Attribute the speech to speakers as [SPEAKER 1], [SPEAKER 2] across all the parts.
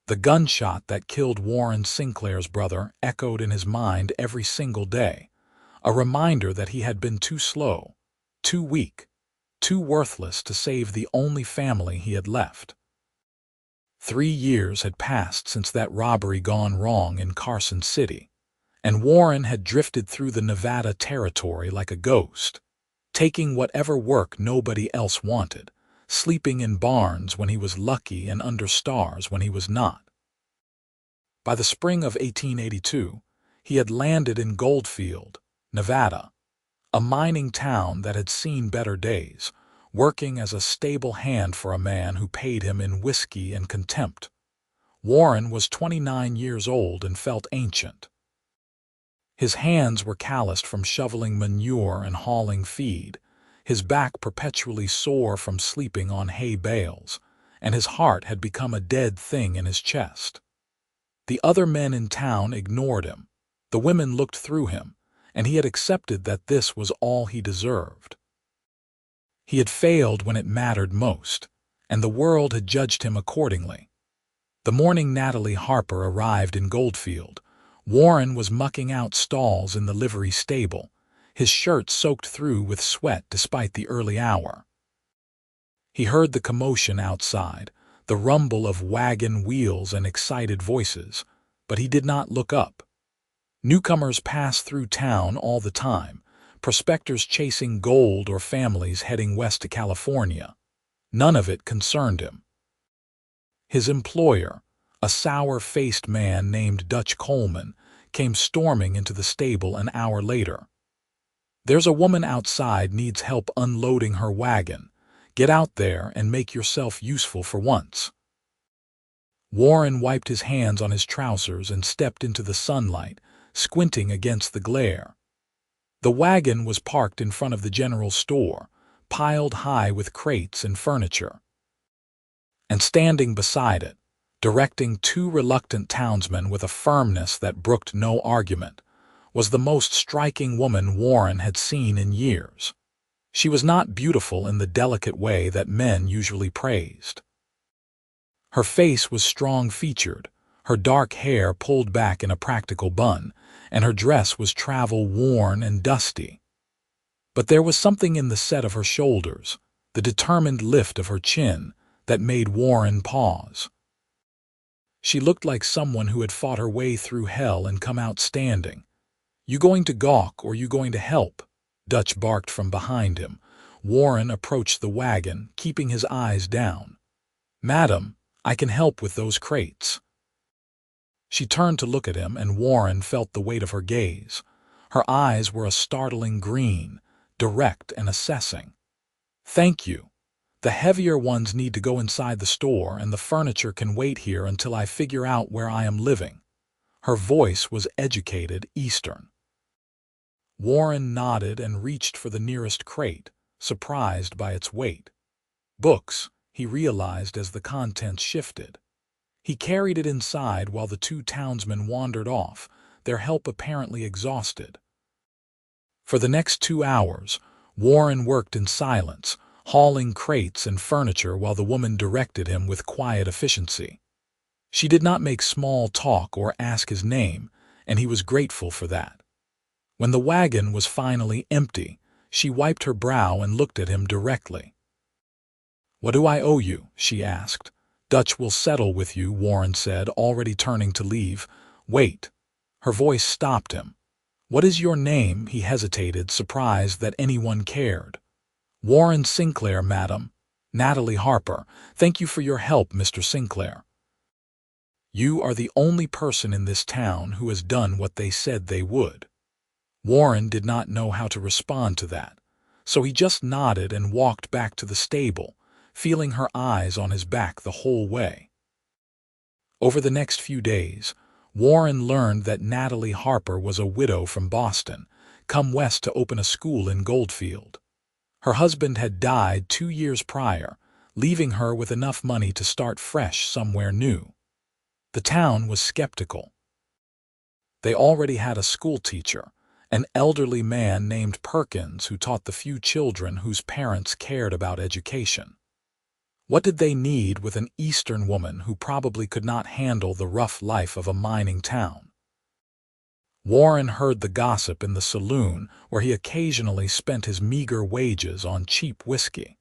[SPEAKER 1] The gunshot that killed Warren Sinclair's brother echoed in his mind every single day, a reminder that he had been too slow, too weak, too worthless to save the only family he had left. 3 years had passed since that robbery gone wrong in Carson City, and Warren had drifted through the Nevada territory like a ghost, taking whatever work nobody else wanted, sleeping in barns when he was lucky and under stars when he was not. By the spring of 1882, he had landed in Goldfield, Nevada, a mining town that had seen better days, working as a stable hand for a man who paid him in whiskey and contempt. Warren was 29 years old and felt ancient. His hands were calloused from shoveling manure and hauling feed, his back perpetually sore from sleeping on hay bales, and his heart had become a dead thing in his chest. The other men in town ignored him, the women looked through him, and he had accepted that this was all he deserved. He had failed when it mattered most, and the world had judged him accordingly. The morning Natalie Harper arrived in Goldfield, Warren was mucking out stalls in the livery stable, his shirt soaked through with sweat despite the early hour. He heard the commotion outside, the rumble of wagon wheels and excited voices, but he did not look up. Newcomers passed through town all the time, prospectors chasing gold or families heading west to California. None of it concerned him. His employer, a sour-faced man named Dutch Coleman, came storming into the stable an hour later. "There's a woman outside needs help unloading her wagon. Get out there and make yourself useful for once." Warren wiped his hands on his trousers and stepped into the sunlight, squinting against the glare. The wagon was parked in front of the general store, piled high with crates and furniture. And standing beside it, directing two reluctant townsmen with a firmness that brooked no argument, was the most striking woman Warren had seen in years. She was not beautiful in the delicate way that men usually praised. Her face was strong-featured, her dark hair pulled back in a practical bun, and her dress was travel-worn and dusty. But there was something in the set of her shoulders, the determined lift of her chin, that made Warren pause. She looked like someone who had fought her way through hell and come out standing. "You going to gawk or you going to help?" Dutch barked from behind him. Warren approached the wagon, keeping his eyes down. "Madam, I can help with those crates." She turned to look at him, and Warren felt the weight of her gaze. Her eyes were a startling green, direct and assessing. "Thank you. The heavier ones need to go inside the store, and the furniture can wait here until I figure out where I am living." Her voice was educated Eastern. Warren nodded and reached for the nearest crate, surprised by its weight. Books, he realized as the contents shifted. He carried it inside while the two townsmen wandered off, their help apparently exhausted. For the next 2 hours, Warren worked in silence, hauling crates and furniture while the woman directed him with quiet efficiency. She did not make small talk or ask his name, and he was grateful for that. When the wagon was finally empty, she wiped her brow and looked at him directly. "What do I owe you?" she asked. "Dutch will settle with you," Warren said, already turning to leave. "Wait." Her voice stopped him. "What is your name?" He hesitated, surprised that anyone cared. "Warren Sinclair, madam. Natalie Harper. Thank you for your help, Mr. Sinclair." "You are the only person in this town who has done what they said they would." Warren did not know how to respond to that, so he just nodded and walked back to the stable, feeling her eyes on his back the whole way. Over the next few days, Warren learned that Natalie Harper was a widow from Boston, come west to open a school in Goldfield. Her husband had died 2 years prior, leaving her with enough money to start fresh somewhere new. The town was skeptical. They already had a schoolteacher, an elderly man named Perkins who taught the few children whose parents cared about education. What did they need with an Eastern woman who probably could not handle the rough life of a mining town? Warren heard the gossip in the saloon where he occasionally spent his meager wages on cheap whiskey.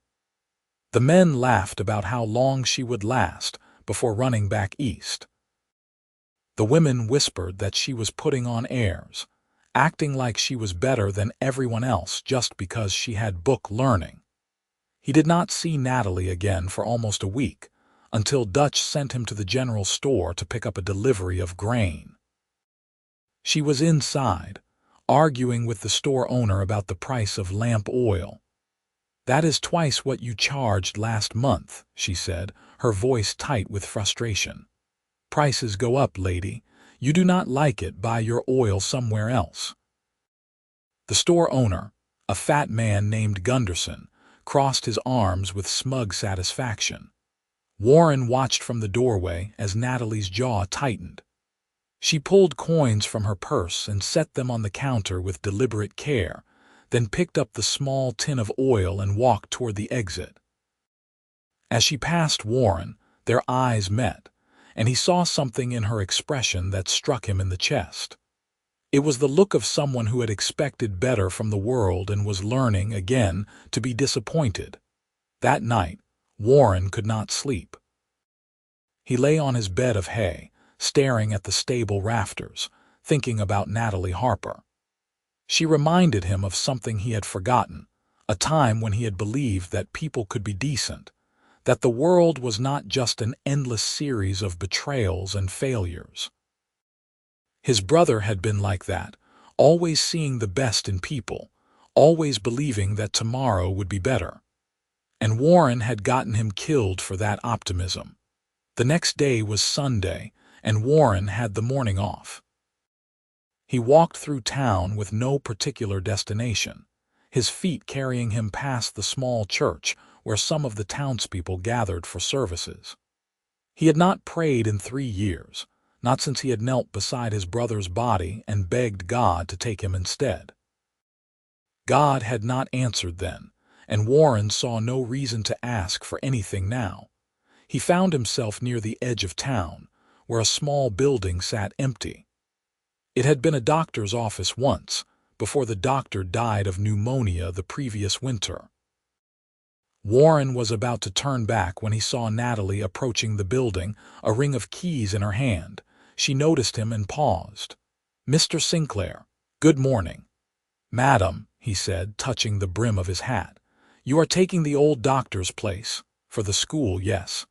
[SPEAKER 1] The men laughed about how long she would last before running back east. The women whispered that she was putting on airs, acting like she was better than everyone else just because she had book learning. He did not see Natalie again for almost a week, until Dutch sent him to the general store to pick up a delivery of grain. She was inside, arguing with the store owner about the price of lamp oil. "That is twice what you charged last month," she said, her voice tight with frustration. "Prices go up, lady. You do not like it, buy your oil somewhere else." The store owner, a fat man named Gunderson, crossed his arms with smug satisfaction. Warren watched from the doorway as Natalie's jaw tightened. She pulled coins from her purse and set them on the counter with deliberate care, then picked up the small tin of oil and walked toward the exit. As she passed Warren, their eyes met, and he saw something in her expression that struck him in the chest. It was the look of someone who had expected better from the world and was learning, again, to be disappointed. That night, Warren could not sleep. He lay on his bed of hay, staring at the stable rafters, thinking about Natalie Harper. She reminded him of something he had forgotten, a time when he had believed that people could be decent, that the world was not just an endless series of betrayals and failures. His brother had been like that, always seeing the best in people, always believing that tomorrow would be better. And Warren had gotten him killed for that optimism. The next day was Sunday, and Warren had the morning off. He walked through town with no particular destination, his feet carrying him past the small church where some of the townspeople gathered for services. He had not prayed in 3 years, not since he had knelt beside his brother's body and begged God to take him instead. God had not answered then, and Warren saw no reason to ask for anything now. He found himself near the edge of town, where a small building sat empty. It had been a doctor's office once, before the doctor died of pneumonia the previous winter. Warren was about to turn back when he saw Natalie approaching the building, a ring of keys in her hand. She noticed him and paused. "Mr. Sinclair, good morning." "Madam," he said, touching the brim of his hat, "you are taking the old doctor's place. For the school, yes.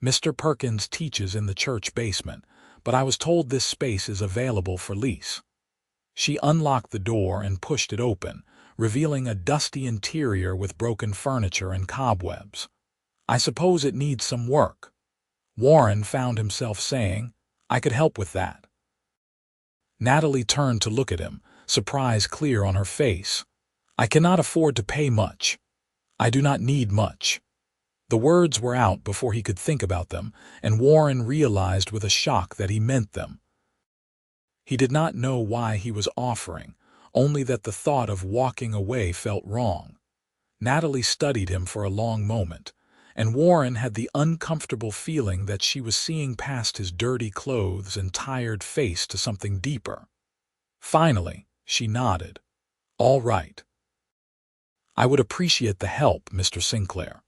[SPEAKER 1] Mr. Perkins teaches in the church basement, but I was told this space is available for lease." She unlocked the door and pushed it open, revealing a dusty interior with broken furniture and cobwebs. "I suppose it needs some work." Warren found himself saying, "I could help with that." Natalie turned to look at him, surprise clear on her face. "I cannot afford to pay much. I do not need much." The words were out before he could think about them, and Warren realized with a shock that he meant them. He did not know why he was offering, only that the thought of walking away felt wrong. Natalie studied him for a long moment, and Warren had the uncomfortable feeling that she was seeing past his dirty clothes and tired face to something deeper. Finally, she nodded. "All right. I would appreciate the help, Mr. Sinclair."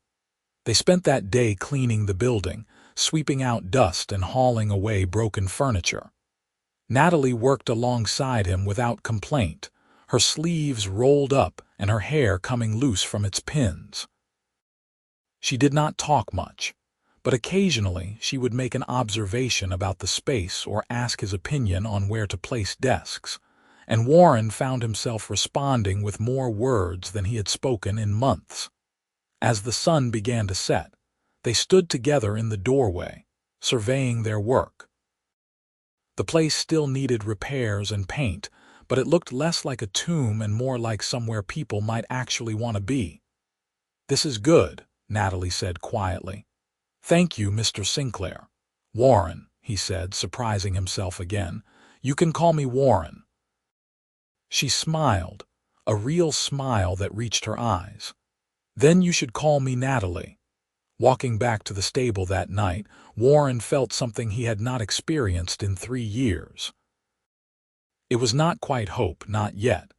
[SPEAKER 1] They spent that day cleaning the building, sweeping out dust and hauling away broken furniture. Natalie worked alongside him without complaint, her sleeves rolled up and her hair coming loose from its pins. She did not talk much, but occasionally she would make an observation about the space or ask his opinion on where to place desks, and Warren found himself responding with more words than he had spoken in months. As the sun began to set, they stood together in the doorway, surveying their work. The place still needed repairs and paint, but it looked less like a tomb and more like somewhere people might actually want to be. "This is good," Natalie said quietly. "Thank you, Mr. Sinclair." "Warren," he said, surprising himself again. "You can call me Warren." She smiled, a real smile that reached her eyes. "Then you should call me Natalie." Walking back to the stable that night, Warren felt something he had not experienced in 3 years. It was not quite hope, not yet,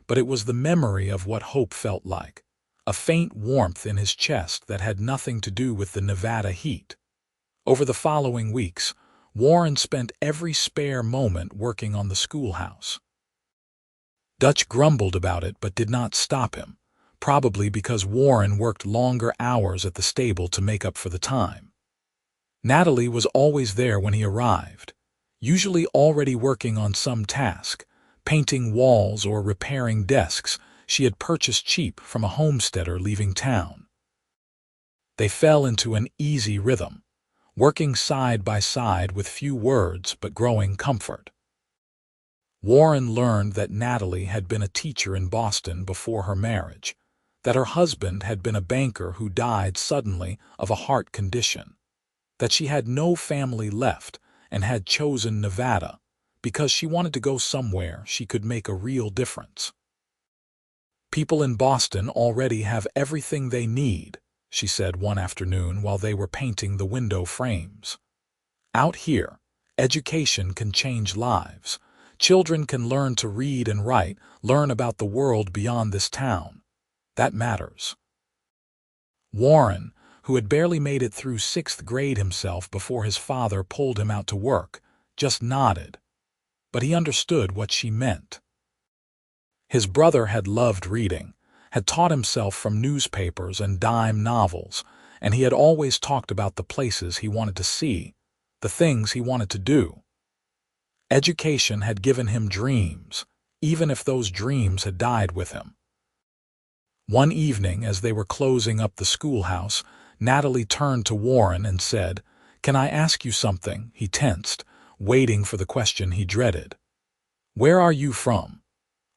[SPEAKER 1] but it was the memory of what hope felt like, a faint warmth in his chest that had nothing to do with the Nevada heat. Over the following weeks, Warren spent every spare moment working on the schoolhouse. Dutch grumbled about it but did not stop him, probably because Warren worked longer hours at the stable to make up for the time. Natalie was always there when he arrived, usually already working on some task, painting walls or repairing desks she had purchased cheap from a homesteader leaving town. They fell into an easy rhythm, working side by side with few words but growing comfort. Warren learned that Natalie had been a teacher in Boston before her marriage, that her husband had been a banker who died suddenly of a heart condition, that she had no family left and had chosen Nevada because she wanted to go somewhere she could make a real difference. "People in Boston already have everything they need," she said one afternoon while they were painting the window frames. "Out here, education can change lives. Children can learn to read and write, learn about the world beyond this town. That matters." Warren, who had barely made it through 6th grade himself before his father pulled him out to work, just nodded. But he understood what she meant. His brother had loved reading, had taught himself from newspapers and dime novels, and he had always talked about the places he wanted to see, the things he wanted to do. Education had given him dreams, even if those dreams had died with him. One evening, as they were closing up the schoolhouse, Natalie turned to Warren and said, "Can I ask you something?" He tensed, waiting for the question he dreaded. "Where are you from?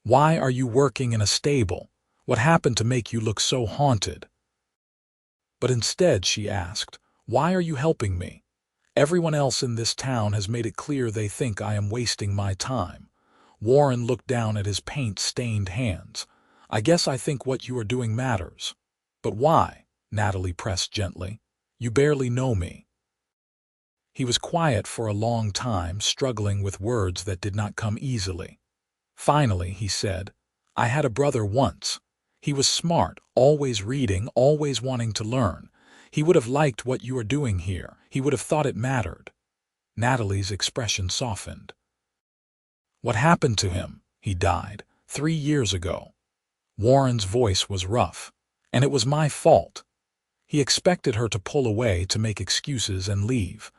[SPEAKER 1] Why are you working in a stable? What happened to make you look so haunted?" But instead she asked, "Why are you helping me? Everyone else in this town has made it clear they think I am wasting my time." Warren looked down at his paint-stained hands. "I guess I think what you are doing matters." "But why?" Natalie pressed gently. "You barely know me." He was quiet for a long time, struggling with words that did not come easily. Finally, he said, "I had a brother once. He was smart, always reading, always wanting to learn. He would have liked what you are doing here. He would have thought it mattered." Natalie's expression softened. "What happened to him?" "He died 3 years ago." Warren's voice was rough. "And it was my fault." He expected her to pull away, to make excuses and leave.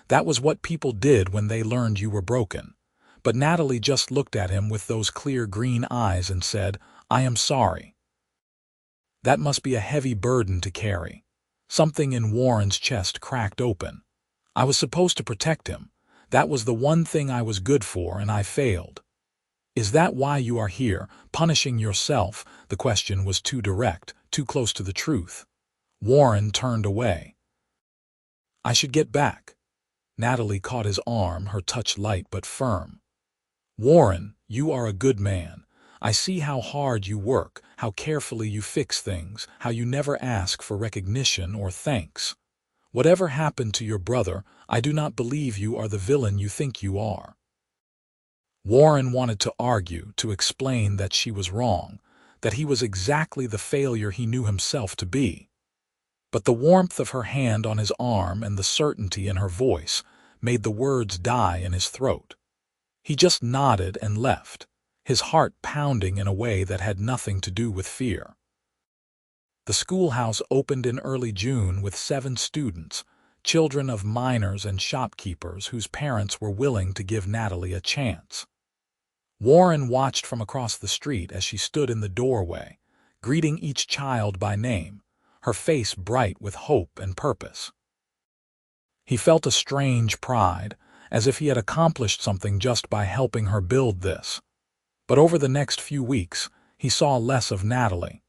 [SPEAKER 1] That was what people did when they learned you were broken. But Natalie just looked at him with those clear green eyes and said, "I am sorry." That must be a heavy burden to carry. Something in Warren's chest cracked open. "I was supposed to protect him. That was the one thing I was good for, and I failed." "Is that why you are here, punishing yourself?" The question was too direct, too close to the truth. Warren turned away. "I should get back." Natalie caught his arm, her touch light but firm. "Warren, you are a good man. I see how hard you work, how carefully you fix things, how you never ask for recognition or thanks. Whatever happened to your brother, I do not believe you are the villain you think you are." Warren wanted to argue, to explain that she was wrong, that he was exactly the failure he knew himself to be. But the warmth of her hand on his arm and the certainty in her voice made the words die in his throat. He just nodded and left, his heart pounding in a way that had nothing to do with fear. The schoolhouse opened in early June with 7 students, children of miners and shopkeepers whose parents were willing to give Natalie a chance. Warren watched from across the street as she stood in the doorway, greeting each child by name, her face bright with hope and purpose. He felt a strange pride, as if he had accomplished something just by helping her build this. But over the next few weeks, he saw less of Natalie.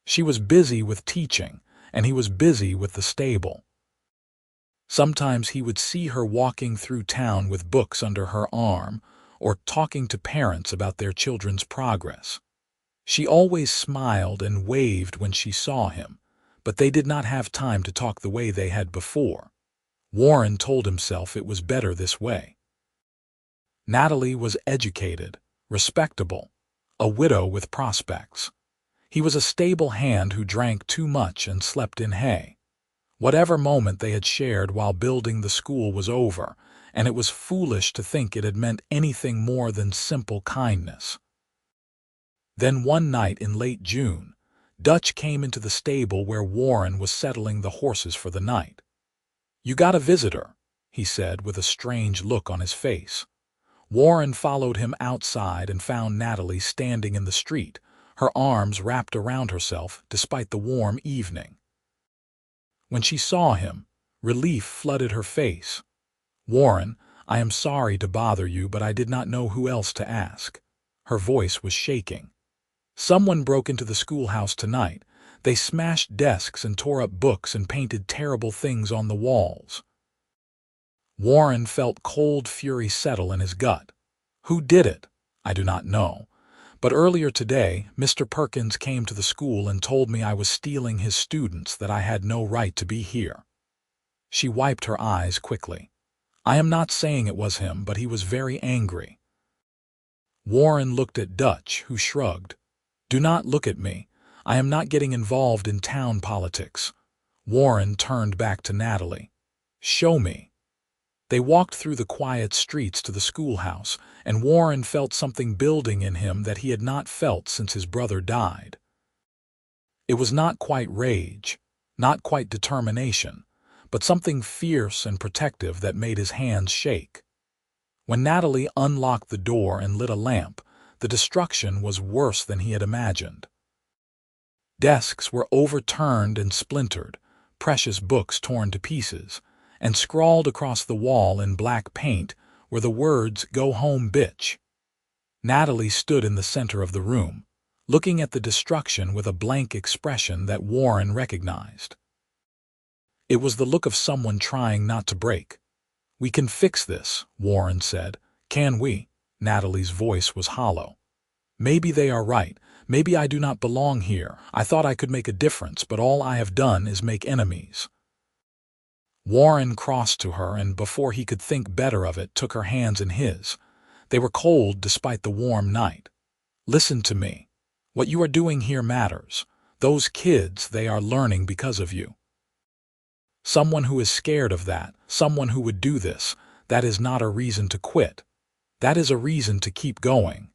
[SPEAKER 1] She was busy with teaching, and he was busy with the stable. Sometimes he would see her walking through town with books under her arm, or talking to parents about their children's progress. She always smiled and waved when she saw him, but they did not have time to talk the way they had before. Warren told himself it was better this way. Natalie was educated, respectable, a widow with prospects. He was a stable hand who drank too much and slept in hay. Whatever moment they had shared while building the school was over, and it was foolish to think it had meant anything more than simple kindness. Then one night in late June, Dutch came into the stable where Warren was settling the horses for the night. "You got a visitor," he said with a strange look on his face. Warren followed him outside and found Natalie standing in the street, her arms wrapped around herself despite the warm evening. When she saw him, relief flooded her face. "Warren, I am sorry to bother you, but I did not know who else to ask." Her voice was shaking. "Someone broke into the schoolhouse tonight. They smashed desks and tore up books and painted terrible things on the walls." Warren felt cold fury settle in his gut. "Who did it? I do not know. But earlier today, Mr. Perkins came to the school and told me I was stealing his students, that I had no right to be here." She wiped her eyes quickly. "I am not saying it was him, but he was very angry." Warren looked at Dutch, who shrugged. "Do not look at me. I am not getting involved in town politics." Warren turned back to Natalie. "Show me." They walked through the quiet streets to the schoolhouse, and Warren felt something building in him that he had not felt since his brother died. It was not quite rage, not quite determination, but something fierce and protective that made his hands shake. When Natalie unlocked the door and lit a lamp, the destruction was worse than he had imagined. Desks were overturned and splintered, precious books torn to pieces, and scrawled across the wall in black paint were the words, "Go home, bitch." Natalie stood in the center of the room, looking at the destruction with a blank expression that Warren recognized. It was the look of someone trying not to break. "We can fix this," Warren said. "Can we?" Natalie's voice was hollow. "Maybe they are right. Maybe I do not belong here. I thought I could make a difference, but all I have done is make enemies." Warren crossed to her and, before he could think better of it, took her hands in his. They were cold despite the warm night. "Listen to me. What you are doing here matters. Those kids, they are learning because of you. Someone who is scared of that, someone who would do this, that is not a reason to quit. That is a reason to keep going."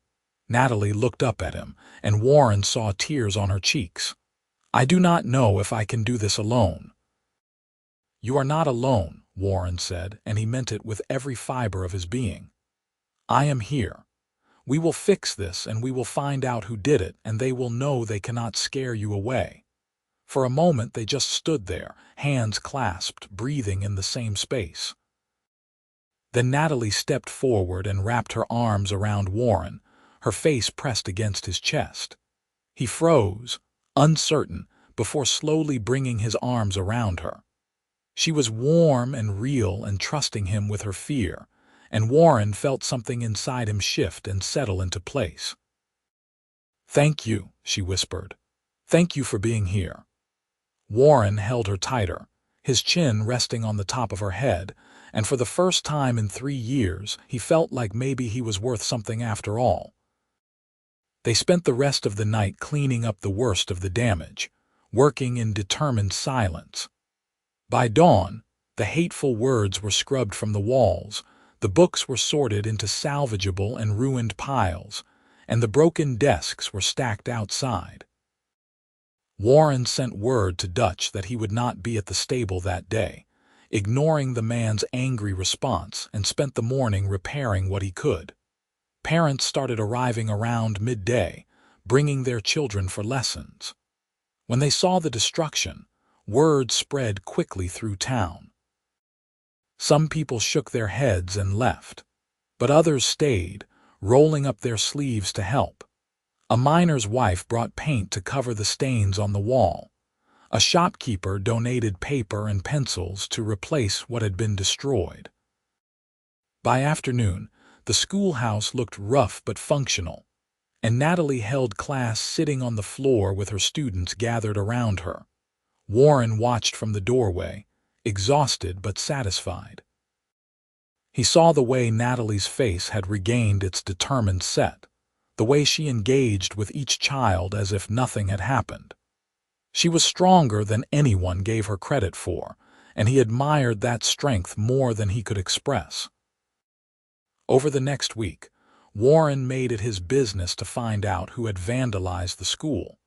[SPEAKER 1] Natalie looked up at him, and Warren saw tears on her cheeks. "I do not know if I can do this alone." "You are not alone," Warren said, and he meant it with every fiber of his being. "I am here. We will fix this, and we will find out who did it, and they will know they cannot scare you away." For a moment they just stood there, hands clasped, breathing in the same space. Then Natalie stepped forward and wrapped her arms around Warren, her face pressed against his chest. He froze, uncertain, before slowly bringing his arms around her. She was warm and real and trusting him with her fear, and Warren felt something inside him shift and settle into place. "Thank you," she whispered. "Thank you for being here." Warren held her tighter, his chin resting on the top of her head, and for the first time in 3 years he felt like maybe he was worth something after all. They spent the rest of the night cleaning up the worst of the damage, working in determined silence. By dawn, the hateful words were scrubbed from the walls, the books were sorted into salvageable and ruined piles, and the broken desks were stacked outside. Warren sent word to Dutch that he would not be at the stable that day, ignoring the man's angry response, and spent the morning repairing what he could. Parents started arriving around midday, bringing their children for lessons. When they saw the destruction, word spread quickly through town. Some people shook their heads and left, but others stayed, rolling up their sleeves to help. A miner's wife brought paint to cover the stains on the wall. A shopkeeper donated paper and pencils to replace what had been destroyed. By afternoon, the schoolhouse looked rough but functional, and Natalie held class sitting on the floor with her students gathered around her. Warren watched from the doorway, exhausted but satisfied. He saw the way Natalie's face had regained its determined set, the way she engaged with each child as if nothing had happened. She was stronger than anyone gave her credit for, and he admired that strength more than he could express. Over the next week, Warren made it his business to find out who had vandalized the school.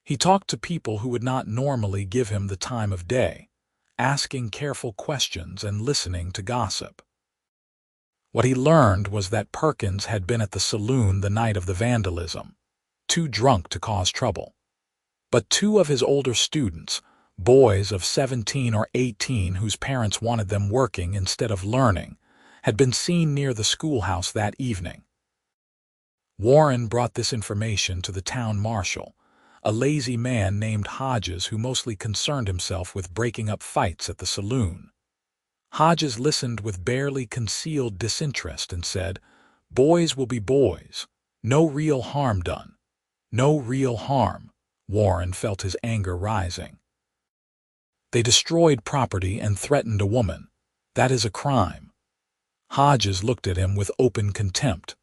[SPEAKER 1] He talked to people who would not normally give him the time of day, asking careful questions and listening to gossip. What he learned was that Perkins had been at the saloon the night of the vandalism, too drunk to cause trouble. But two of his older students, boys of 17 or 18 whose parents wanted them working instead of learning, had been seen near the schoolhouse that evening. Warren brought this information to the town marshal, a lazy man named Hodges who mostly concerned himself with breaking up fights at the saloon. Hodges listened with barely concealed disinterest and said, "Boys will be boys. No real harm done. No real harm." Warren felt his anger rising. "They destroyed property and threatened a woman. That is a crime." Hodges looked at him with open contempt.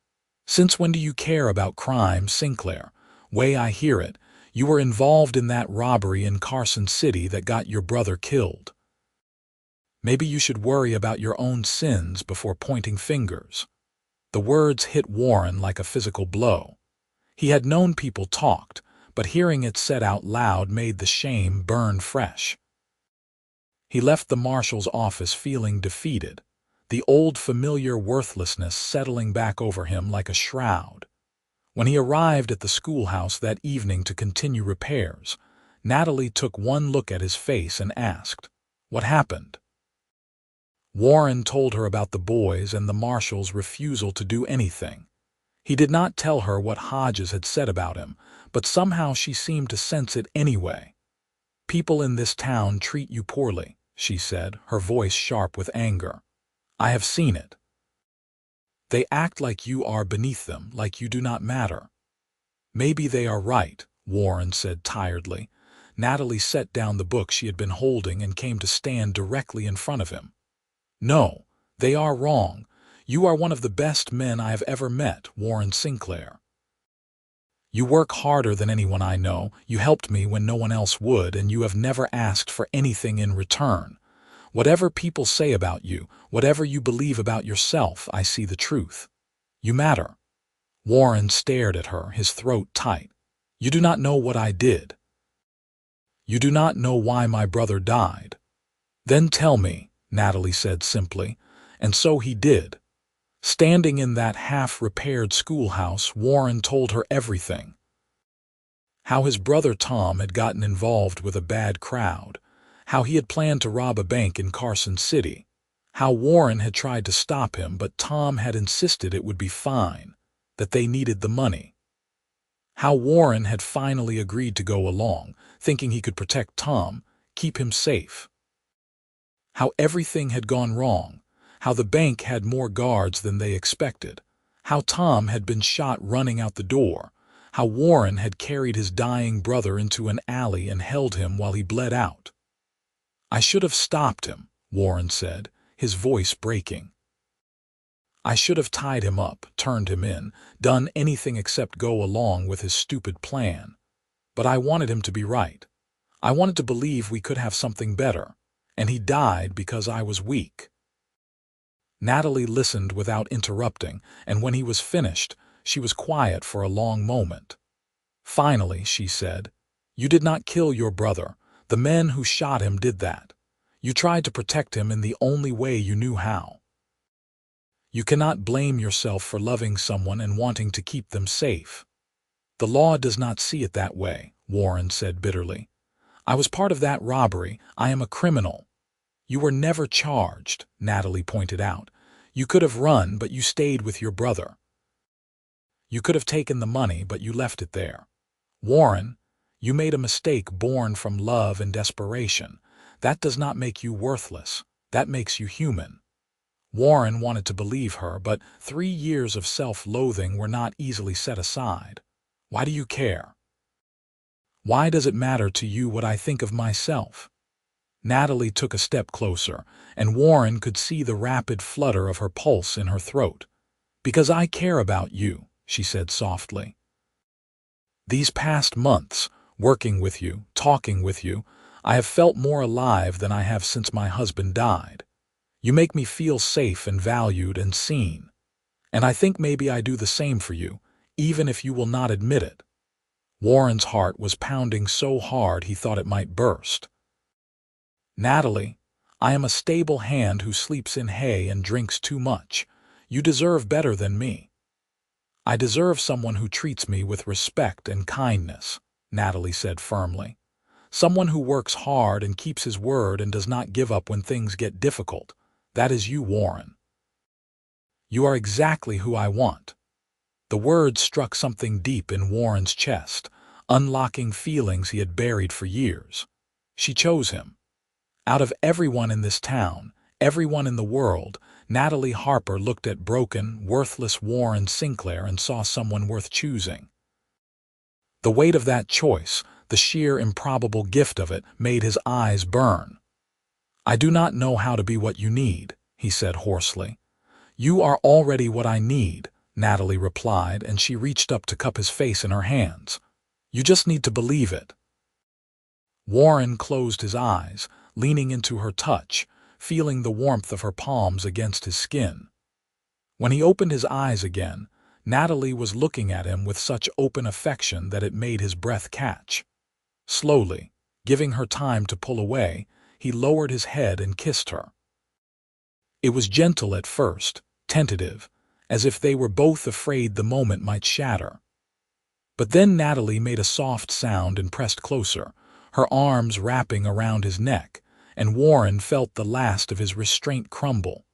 [SPEAKER 1] "Since when do you care about crime, Sinclair? Way I hear it, you were involved in that robbery in Carson City that got your brother killed. Maybe you should worry about your own sins before pointing fingers." The words hit Warren like a physical blow. He had known people talked, but hearing it said out loud made the shame burn fresh. He left the marshal's office feeling defeated, the old familiar worthlessness settling back over him like a shroud. When he arrived at the schoolhouse that evening to continue repairs, Natalie took one look at his face and asked, "What happened?" Warren told her about the boys and the marshal's refusal to do anything. He did not tell her what Hodges had said about him, but somehow she seemed to sense it anyway. "People in this town treat you poorly," she said, her voice sharp with anger. "I have seen it. They act like you are beneath them, like you do not matter." "Maybe they are right," Warren said tiredly. Natalie set down the book she had been holding and came to stand directly in front of him. "No, they are wrong. You are one of the best men I have ever met, Warren Sinclair. You work harder than anyone I know, you helped me when no one else would, and you have never asked for anything in return. Whatever people say about you, whatever you believe about yourself, I see the truth. You matter." Warren stared at her, his throat tight. "You do not know what I did. You do not know why my brother died." "Then tell me," Natalie said simply, and so he did. Standing in that half-repaired schoolhouse, Warren told her everything. How his brother Tom had gotten involved with a bad crowd, how he had planned to rob a bank in Carson City, how Warren had tried to stop him but Tom had insisted it would be fine, that they needed the money. How Warren had finally agreed to go along, thinking he could protect Tom, keep him safe. How everything had gone wrong, how the bank had more guards than they expected, how Tom had been shot running out the door, how Warren had carried his dying brother into an alley and held him while he bled out. "I should have stopped him," Warren said, his voice breaking. "I should have tied him up, turned him in, done anything except go along with his stupid plan. But I wanted him to be right. I wanted to believe we could have something better, and he died because I was weak." Natalie listened without interrupting, and when he was finished, she was quiet for a long moment. Finally, she said, "You did not kill your brother. The men who shot him did that. You tried to protect him in the only way you knew how. You cannot blame yourself for loving someone and wanting to keep them safe." "The law does not see it that way," Warren said bitterly. "I was part of that robbery. I am a criminal." "You were never charged," Natalie pointed out. "You could have run, but you stayed with your brother. You could have taken the money, but you left it there. Warren, you made a mistake born from love and desperation. That does not make you worthless. That makes you human." Warren wanted to believe her, but 3 years of self-loathing were not easily set aside. "Why do you care?" Why does it matter to you what I think of myself?" Natalie took a step closer, and Warren could see the rapid flutter of her pulse in her throat. "Because I care about you," she said softly. "These past months, working with you, talking with you, I have felt more alive than I have since my husband died. You make me feel safe and valued and seen. And I think maybe I do the same for you, even if you will not admit it." Warren's heart was pounding so hard he thought it might burst. "Natalie, I am a stable hand who sleeps in hay and drinks too much. You deserve better than me." "I deserve someone who treats me with respect and kindness," Natalie said firmly. "Someone who works hard and keeps his word and does not give up when things get difficult. That is you, Warren." "You are exactly who I want." The words struck something deep in Warren's chest, unlocking feelings he had buried for years. She chose him. Out of everyone in this town, everyone in the world, Natalie Harper looked at broken, worthless Warren Sinclair and saw someone worth choosing. The weight of that choice, the sheer improbable gift of it, made his eyes burn. "I do not know how to be what you need," he said hoarsely. "You are already what I need," Natalie replied, and she reached up to cup his face in her hands. "You just need to believe it." Warren closed his eyes, leaning into her touch, feeling the warmth of her palms against his skin. When he opened his eyes again, Natalie was looking at him with such open affection that it made his breath catch. Slowly, giving her time to pull away, he lowered his head and kissed her. It was gentle at first, tentative, as if they were both afraid the moment might shatter. But then Natalie made a soft sound and pressed closer, her arms wrapping around his neck, and Warren felt the last of his restraint crumble.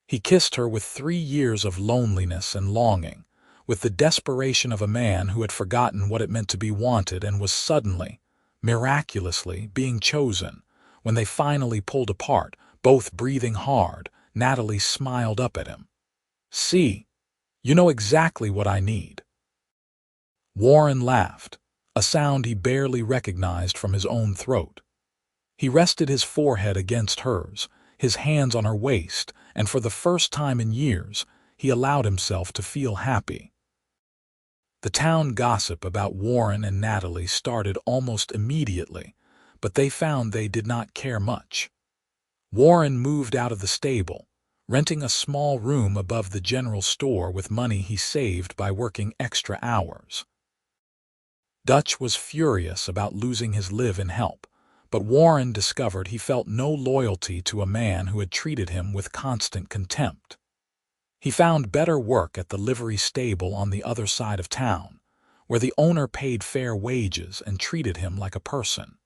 [SPEAKER 1] He kissed her with 3 years of loneliness and longing, with the desperation of a man who had forgotten what it meant to be wanted and was suddenly, miraculously, being chosen. When they finally pulled apart, both breathing hard, Natalie smiled up at him. "See, you know exactly what I need." Warren laughed, a sound he barely recognized from his own throat. He rested his forehead against hers, his hands on her waist, and for the first time in years, he allowed himself to feel happy. The town gossip about Warren and Natalie started almost immediately, but they found they did not care much. Warren moved out of the stable, renting a small room above the general store with money he saved by working extra hours. Dutch was furious about losing his live-in help, but Warren discovered he felt no loyalty to a man who had treated him with constant contempt. He found better work at the livery stable on the other side of town, where the owner paid fair wages and treated him like a person.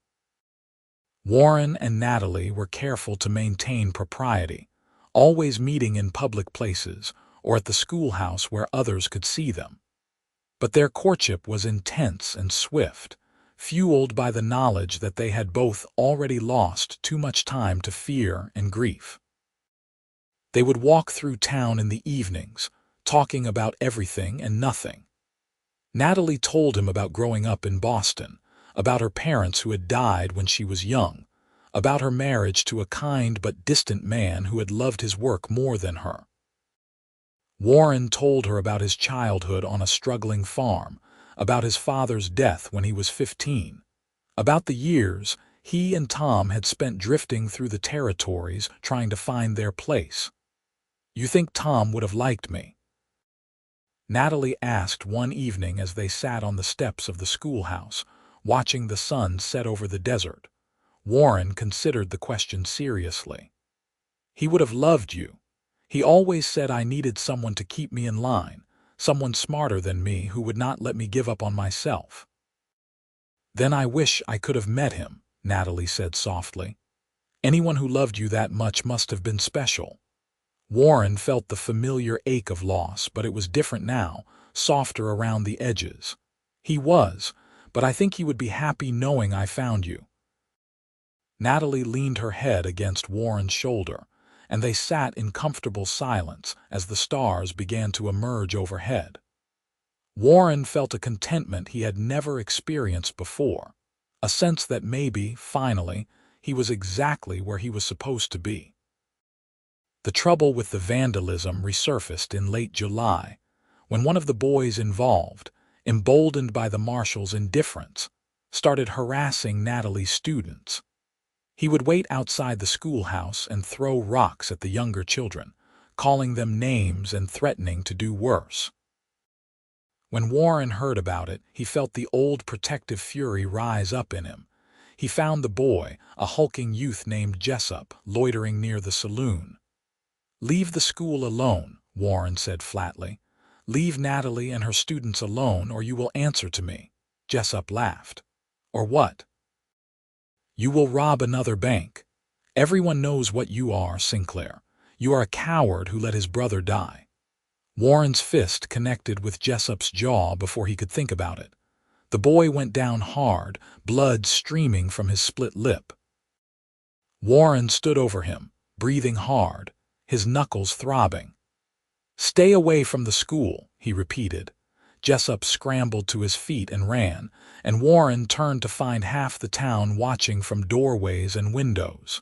[SPEAKER 1] Warren and Natalie were careful to maintain propriety, always meeting in public places or at the schoolhouse where others could see them. But their courtship was intense and swift, fueled by the knowledge that they had both already lost too much time to fear and grief. They would walk through town in the evenings, talking about everything and nothing. Natalie told him about growing up in Boston, about her parents who had died when she was young, about her marriage to a kind but distant man who had loved his work more than her. Warren told her about his childhood on a struggling farm, about his father's death when he was 15, about the years he and Tom had spent drifting through the territories trying to find their place. "You think Tom would have liked me?" Natalie asked one evening as they sat on the steps of the schoolhouse, watching the sun set over the desert. Warren considered the question seriously. "He would have loved you. He always said I needed someone to keep me in line, someone smarter than me who would not let me give up on myself." "Then I wish I could have met him," Natalie said softly. "Anyone who loved you that much must have been special." Warren felt the familiar ache of loss, but it was different now, softer around the edges. "He was, but I think he would be happy knowing I found you." Natalie leaned her head against Warren's shoulder, and they sat in comfortable silence as the stars began to emerge overhead. Warren felt a contentment he had never experienced before, a sense that maybe, finally, he was exactly where he was supposed to be. The trouble with the vandalism resurfaced in late July, when one of the boys involved, emboldened by the marshal's indifference, started harassing Natalie's students. He would wait outside the schoolhouse and throw rocks at the younger children, calling them names and threatening to do worse. When Warren heard about it, he felt the old protective fury rise up in him. He found the boy, a hulking youth named Jessup, loitering near the saloon. "Leave the school alone," Warren said flatly. "Leave Natalie and her students alone, or you will answer to me." Jessup laughed. "Or what?" "You will rob another bank. Everyone knows what you are, Sinclair. You are a coward who let his brother die." Warren's fist connected with Jessup's jaw before he could think about it. The boy went down hard, blood streaming from his split lip. Warren stood over him, breathing hard, his knuckles throbbing. "Stay away from the school," he repeated. Jessup scrambled to his feet and ran, and Warren turned to find half the town watching from doorways and windows.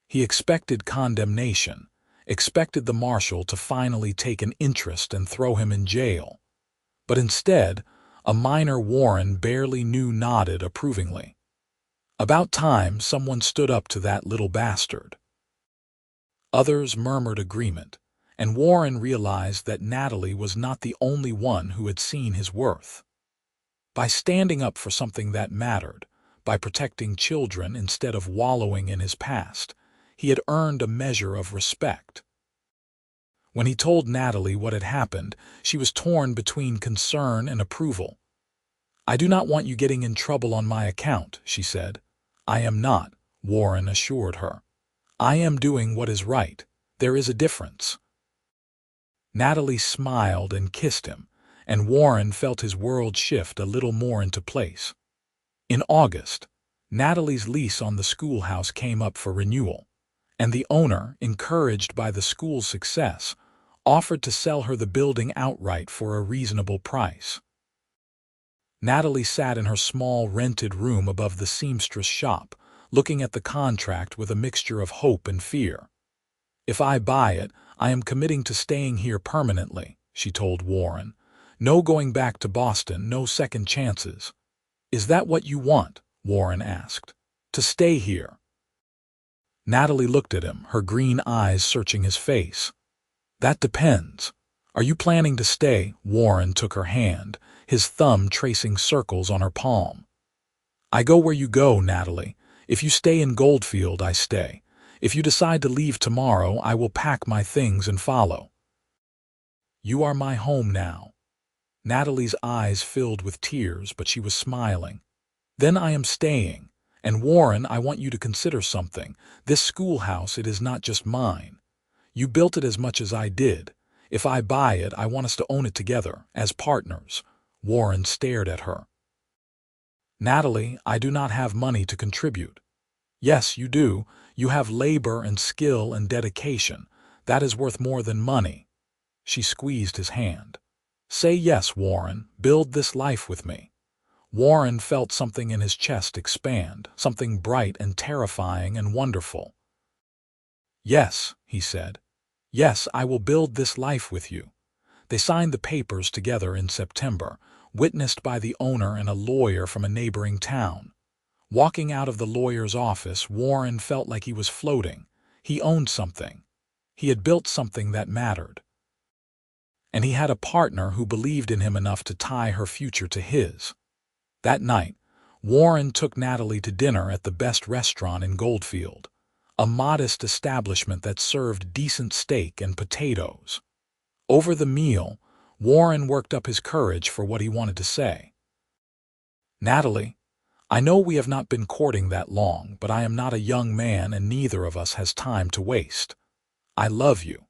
[SPEAKER 1] He expected condemnation, expected the marshal to finally take an interest and throw him in jail. But instead, a minor Warren barely knew nodded approvingly. About time someone stood up to that little bastard. Others murmured agreement, and Warren realized that Natalie was not the only one who had seen his worth. By standing up for something that mattered, by protecting children instead of wallowing in his past, he had earned a measure of respect. When he told Natalie what had happened, she was torn between concern and approval. "I do not want you getting in trouble on my account," she said. "I am not," Warren assured her. "I am doing what is right. There is a difference." Natalie smiled and kissed him, and Warren felt his world shift a little more into place. In August, Natalie's lease on the schoolhouse came up for renewal, and the owner, encouraged by the school's success, offered to sell her the building outright for a reasonable price. Natalie sat in her small rented room above the seamstress shop, looking at the contract with a mixture of hope and fear. "If I buy it, I am committing to staying here permanently," she told Warren. "No going back to Boston, no second chances." "Is that what you want?" Warren asked. "To stay here?" Natalie looked at him, her green eyes searching his face. "That depends. Are you planning to stay?" Warren took her hand, his thumb tracing circles on her palm. "I go where you go, Natalie. If you stay in Goldfield, I stay. If you decide to leave tomorrow, I will pack my things and follow." "You are my home now." Natalie's eyes filled with tears, but she was smiling. "Then I am staying. And Warren, I want you to consider something. This schoolhouse, it is not just mine. You built it as much as I did. If I buy it, I want us to own it together, as partners." Warren stared at her. "Natalie, I do not have money to contribute." "Yes, you do. You have labor and skill and dedication. That is worth more than money." She squeezed his hand. "Say yes, Warren. Build this life with me." Warren felt something in his chest expand, something bright and terrifying and wonderful. "Yes," he said. "Yes, I will build this life with you." They signed the papers together in September, witnessed by the owner and a lawyer from a neighboring town. Walking out of the lawyer's office, Warren felt like he was floating. He owned something. He had built something that mattered. And he had a partner who believed in him enough to tie her future to his. That night, Warren took Natalie to dinner at the best restaurant in Goldfield, a modest establishment that served decent steak and potatoes. Over the meal, Warren worked up his courage for what he wanted to say. "Natalie, I know we have not been courting that long, but I am not a young man and neither of us has time to waste. I love you.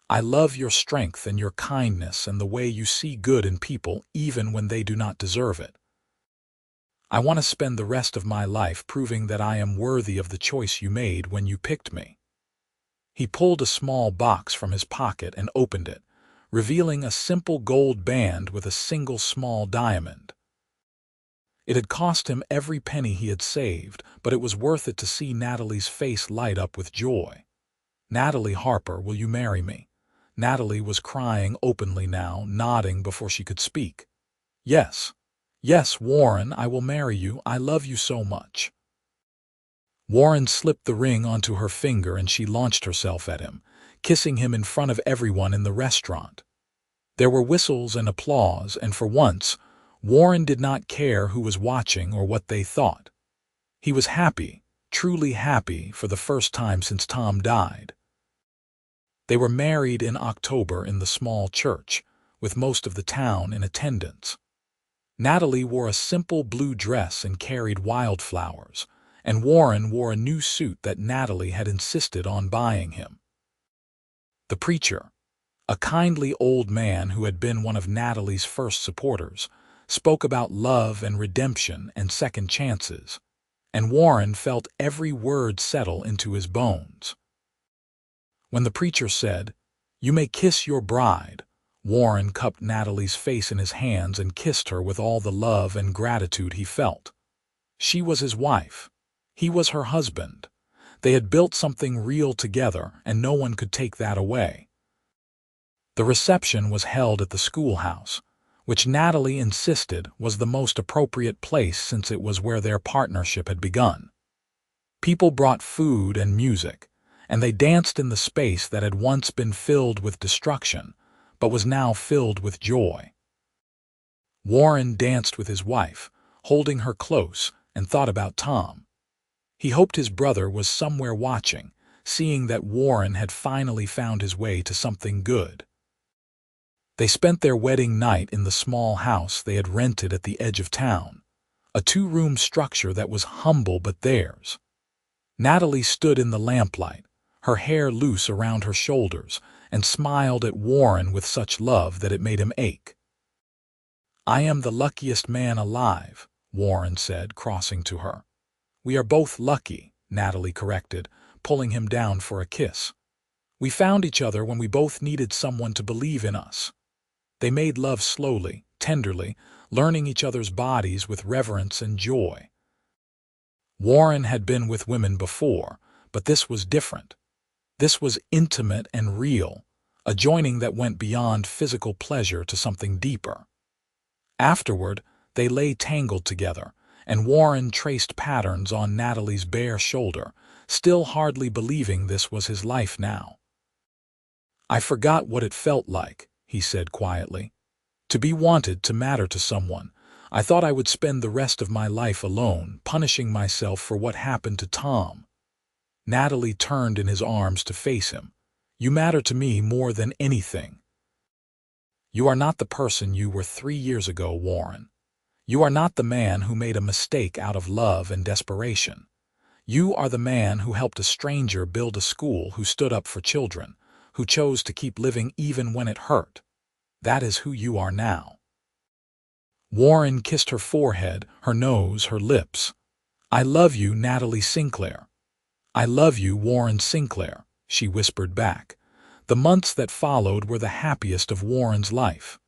[SPEAKER 1] I love your strength and your kindness and the way you see good in people even when they do not deserve it. I want to spend the rest of my life proving that I am worthy of the choice you made when you picked me." He pulled a small box from his pocket and opened it, revealing a simple gold band with a single small diamond. It had cost him every penny he had saved, but it was worth it to see Natalie's face light up with joy. "Natalie Harper, will you marry me?" Natalie was crying openly now, nodding before she could speak. "Yes. Yes, Warren, I will marry you. I love you so much." Warren slipped the ring onto her finger and she launched herself at him, kissing him in front of everyone in the restaurant. There were whistles and applause, and for once, Warren did not care who was watching or what they thought. He was happy, truly happy, for the first time since Tom died. They were married in October in the small church, with most of the town in attendance. Natalie wore a simple blue dress and carried wildflowers, and Warren wore a new suit that Natalie had insisted on buying him. The preacher, a kindly old man who had been one of Natalie's first supporters, spoke about love and redemption and second chances, and Warren felt every word settle into his bones. When the preacher said, "You may kiss your bride," Warren cupped Natalie's face in his hands and kissed her with all the love and gratitude he felt. She was his wife. He was her husband. They had built something real together, and no one could take that away. The reception was held at the schoolhouse, which Natalie insisted was the most appropriate place since it was where their partnership had begun. People brought food and music, and they danced in the space that had once been filled with destruction, but was now filled with joy. Warren danced with his wife, holding her close, and thought about Tom. He hoped his brother was somewhere watching, seeing that Warren had finally found his way to something good. They spent their wedding night in the small house they had rented at the edge of town, a two-room structure that was humble but theirs. Natalie stood in the lamplight, her hair loose around her shoulders, and smiled at Warren with such love that it made him ache. "I am the luckiest man alive," Warren said, crossing to her. "We are both lucky," Natalie corrected, pulling him down for a kiss. "We found each other when we both needed someone to believe in us." They made love slowly, tenderly, learning each other's bodies with reverence and joy. Warren had been with women before, but this was different. This was intimate and real, a joining that went beyond physical pleasure to something deeper. Afterward, they lay tangled together, and Warren traced patterns on Natalie's bare shoulder, still hardly believing this was his life now. "I forgot what it felt like," he said quietly. "To be wanted, to matter to someone. I thought I would spend the rest of my life alone, punishing myself for what happened to Tom." Natalie turned in his arms to face him. "You matter to me more than anything. You are not the person you were 3 years ago, Warren. You are not the man who made a mistake out of love and desperation. You are the man who helped a stranger build a school, who stood up for children, who chose to keep living even when it hurt. That is who you are now." Warren kissed her forehead, her nose, her lips. "I love you, Natalie Sinclair." "I love you, Warren Sinclair," she whispered back. The months that followed were the happiest of Warren's life.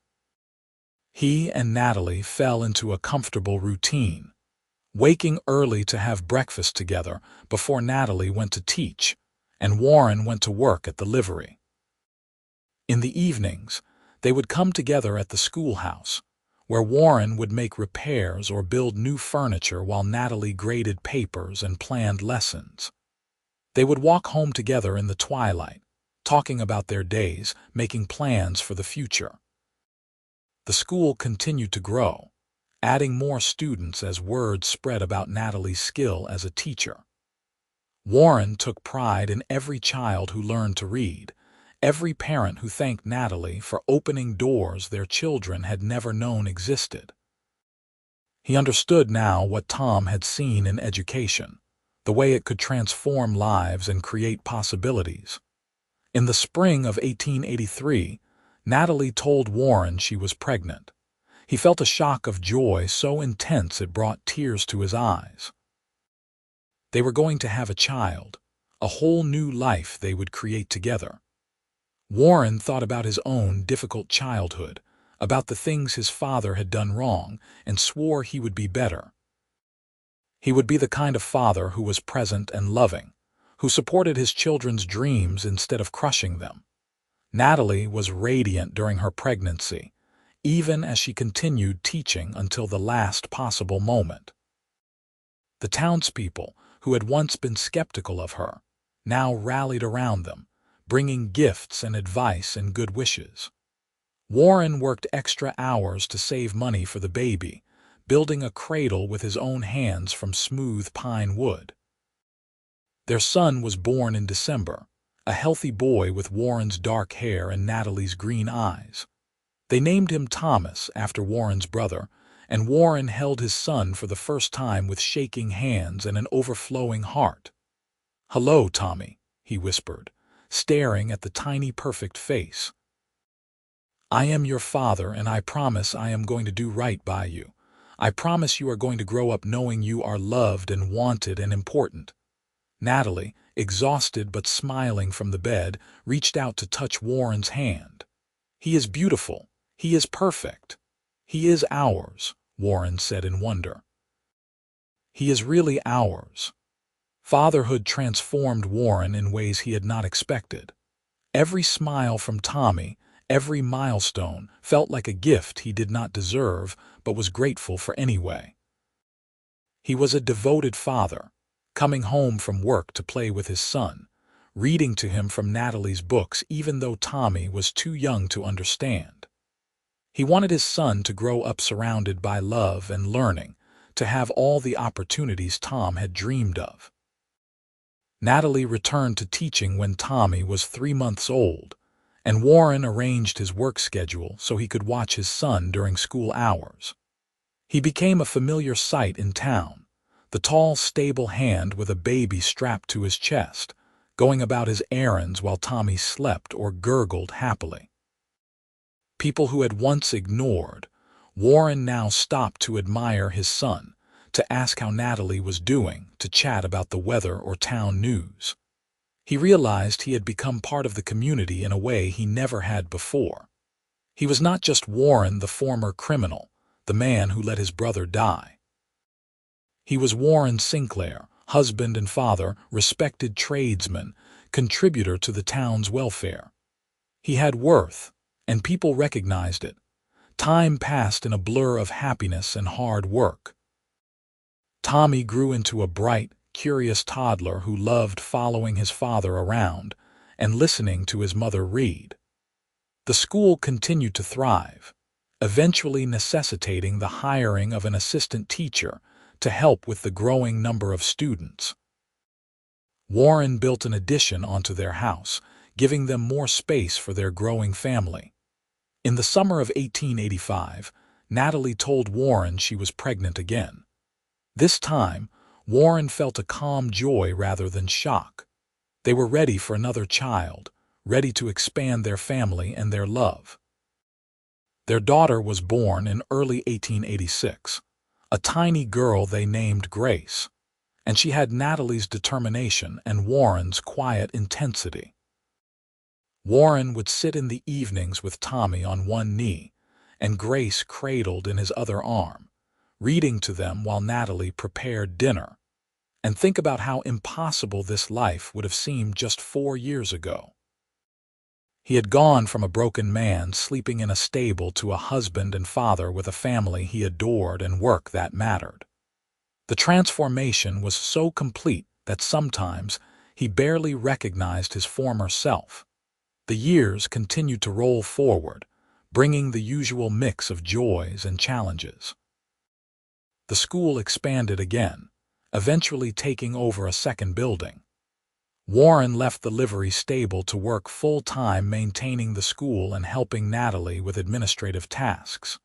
[SPEAKER 1] He and Natalie fell into a comfortable routine, waking early to have breakfast together before Natalie went to teach, and Warren went to work at the livery. In the evenings, they would come together at the schoolhouse, where Warren would make repairs or build new furniture while Natalie graded papers and planned lessons. They would walk home together in the twilight, talking about their days, making plans for the future. The school continued to grow, adding more students as word spread about Natalie's skill as a teacher. Warren took pride in every child who learned to read, every parent who thanked Natalie for opening doors their children had never known existed. He understood now what Tom had seen in education, the way it could transform lives and create possibilities. In the spring of 1883, Natalie told Warren she was pregnant. He felt a shock of joy so intense it brought tears to his eyes. They were going to have a child, a whole new life they would create together. Warren thought about his own difficult childhood, about the things his father had done wrong, and swore he would be better. He would be the kind of father who was present and loving, who supported his children's dreams instead of crushing them. Natalie was radiant during her pregnancy, even as she continued teaching until the last possible moment. The townspeople, who had once been skeptical of her, now rallied around them, bringing gifts and advice and good wishes. Warren worked extra hours to save money for the baby, building a cradle with his own hands from smooth pine wood. Their son was born in December, a healthy boy with Warren's dark hair and Natalie's green eyes. They named him Thomas after Warren's brother, and Warren held his son for the first time with shaking hands and an overflowing heart. "Hello, Tommy," he whispered, staring at the tiny perfect face. "I am your father, and I promise I am going to do right by you. I promise you are going to grow up knowing you are loved and wanted and important." Natalie, exhausted but smiling from the bed, reached out to touch Warren's hand. "He is beautiful. He is perfect. He is ours," Warren said in wonder. "He is really ours." Fatherhood transformed Warren in ways he had not expected. Every smile from Tommy, every milestone, felt like a gift he did not deserve but was grateful for anyway. He was a devoted father, coming home from work to play with his son, reading to him from Natalie's books even though Tommy was too young to understand. He wanted his son to grow up surrounded by love and learning, to have all the opportunities Tom had dreamed of. Natalie returned to teaching when Tommy was 3 months old, and Warren arranged his work schedule so he could watch his son during school hours. He became a familiar sight in town, the tall, stable hand with a baby strapped to his chest, going about his errands while Tommy slept or gurgled happily. People who had once ignored, Warren now stopped to admire his son, to ask how Natalie was doing, to chat about the weather or town news. He realized he had become part of the community in a way he never had before. He was not just Warren, the former criminal, the man who let his brother die. He was Warren Sinclair, husband and father, respected tradesman, contributor to the town's welfare. He had worth, and people recognized it. Time passed in a blur of happiness and hard work. Tommy grew into a bright, curious toddler who loved following his father around and listening to his mother read. The school continued to thrive, eventually necessitating the hiring of an assistant teacher to help with the growing number of students. Warren built an addition onto their house, giving them more space for their growing family. In the summer of 1885, Natalie told Warren she was pregnant again. This time, Warren felt a calm joy rather than shock. They were ready for another child, ready to expand their family and their love. Their daughter was born in early 1886, a tiny girl they named Grace, and she had Natalie's determination and Warren's quiet intensity. Warren would sit in the evenings with Tommy on one knee and Grace cradled in his other arm, reading to them while Natalie prepared dinner, and think about how impossible this life would have seemed just 4 years ago. He had gone from a broken man sleeping in a stable to a husband and father with a family he adored and work that mattered. The transformation was so complete that sometimes he barely recognized his former self. The years continued to roll forward, bringing the usual mix of joys and challenges. The school expanded again, eventually taking over a second building. Warren left the livery stable to work full-time maintaining the school and helping Natalie with administrative tasks.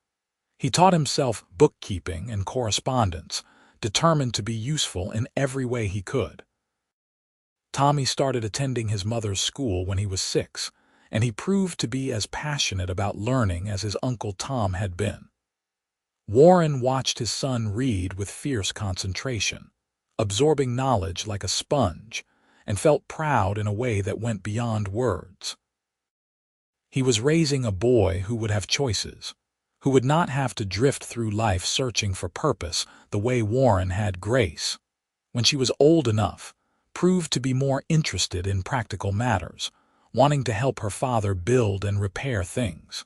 [SPEAKER 1] He taught himself bookkeeping and correspondence, determined to be useful in every way he could. Tommy started attending his mother's school when he was 6, and he proved to be as passionate about learning as his Uncle Tom had been. Warren watched his son read with fierce concentration, absorbing knowledge like a sponge, and felt proud in a way that went beyond words. He was raising a boy who would have choices, who would not have to drift through life searching for purpose the way Warren had Grace, when she was old enough, proved to be more interested in practical matters, wanting to help her father build and repair things.